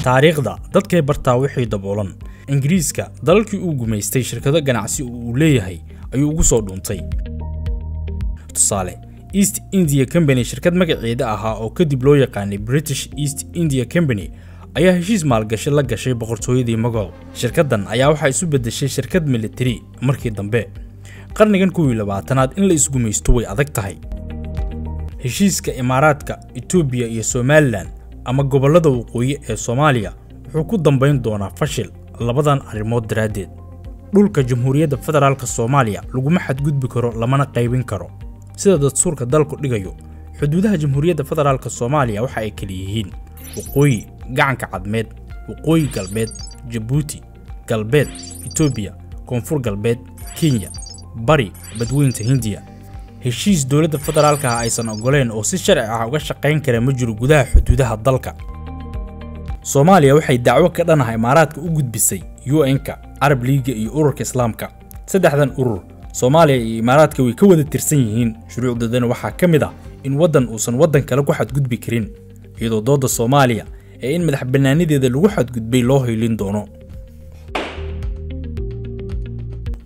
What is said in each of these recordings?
taariikhda dadkay bartaa wixii daboolan ingiriiska dalalkii uu gumaystay shirkado ganacsi uu leeyahay ayuu ugu soo dhuuntay tusaale East India Company shirkad magaceeda ahaa oo kadib loo yaqaanay British East India Company ayaa heshiis maalgashi la gashay boqortooyadii Mughal shirkadan ayaa waxa isu bedeshay shirkad military markii dambe qarnigan 20aad in la isgumaysto way adag tahay heshiiska Imaaraadka Ethiopia iyo Somaliland ama gobolada waqooyi ee Soomaaliya wuxuu ku dambeyn doonaa fashil labadan arrimood daraadeed dhulka Jamhuuriyadda Federaalka Soomaaliya laguma xadgudbi karo lamana qaybin karo sida dastuurka dalku dhigayo xuduudaha Jamhuuriyadda Federaalka Soomaaliya waxa ay kala yihiin waqooyi gacanka cadmeed waqooyi galbeed Djibouti galbeed Ethiopia koonfur galbeed Kenya bari badweynta Hindiya heshiis dawladda federaalka aysan ogoleen oo si sharci ah uga shaqeyn kara ma jiro gudaha xuduudaha dalka Soomaaliya waxay dacwo ka dhanahay Imaaraadka u gudbisay UN-ka Arab League iyo ururka Islaamka saddexdan urur Soomaaliya iyo Imaaraadka way ka wada tirsan yihiin shuruucdoodan waxa kamid ah in wadan uusan wadan kale ku xadgudbi karin iyadoo dooda Soomaaliya ee in madax banaanideeda lagu xadgudbay loo heelin doono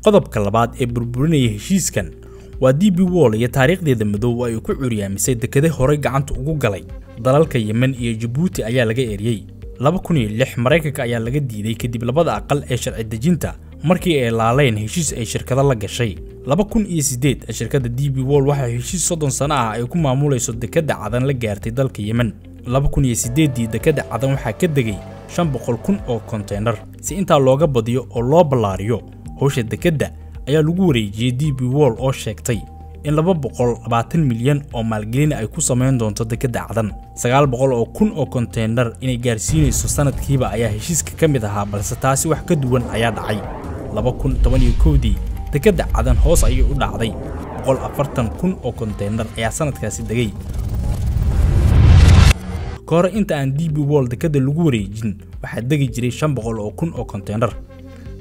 qodobka labaad ee burburinaya heshiiskan waa DP World iyo taariikhdeeda madow ay ku curiyaamisay dekada hore gacanta ugu galay dalalka Yemen iyo Djibouti ayaa laga eeriyay 2006 Mareykanka ayaa laga diiday kadib labada aqal ee sharci dejinta markii ay laaleen heshiis ay shirkado la gashay 2008 shirkadda DP World waxa heshiis 30 sano ah ay ku maamulayso dekada cadan la gaartay dalka Yemen 2008 dekada cadan waxa ka degay 500,000 oo container si inta looga badiyo oo loo balaariyo howsha dekada ayaa lagu wareejiyay DP World oo sheegtay in 220 milyan oo maalgelin ay ku sameyn doonto dekada cadan 900,000 oo container inay gaarsiinayso sanadkiiba ayaa heshiiska kamid ahaa balse taasi wax ka duwan ayaa dhacay 2011 dekada cadan hoos ayay u dhacday 140,000 oo container ayaa sanadkaasi degay koor inta aan DP World dekada lagu wareejin waxa degi jiray 500,000 oo container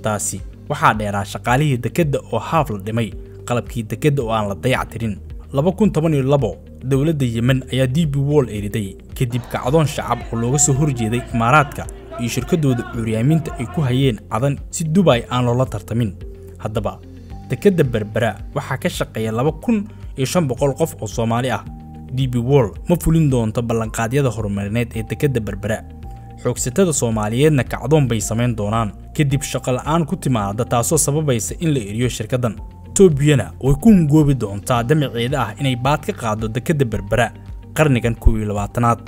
taasi waxa dheeraa shaqaalihii dekada oo haaf la dhimay qalabkii dekada oo aan la dayactirin 2012 dawladda Yemen ayaa DP World eriday kadib kacdoon shacab oo looga soo horjeeday Imaaraadka iyo shirkadooda curyaaminta ay ku hayeen cadan si Dubai aan loola tartamin haddaba dekada Berbera waxa ka shaqeeya 2,500 qof oo Soomaali ah DP World ma fulin doonto ballanqaadyada horumarineed ee dekada Berbera xoogsatada Soomaaliyeedna kacdoon bay sameyn doonaan kadib shaqo la'aan ku timaada taasoo sababaysa in la eriyo shirkadan Ethiopia way ku ngoobi doontaa damaceeda ah inay baad ka qaado dekada Berbera qarnigan 20aad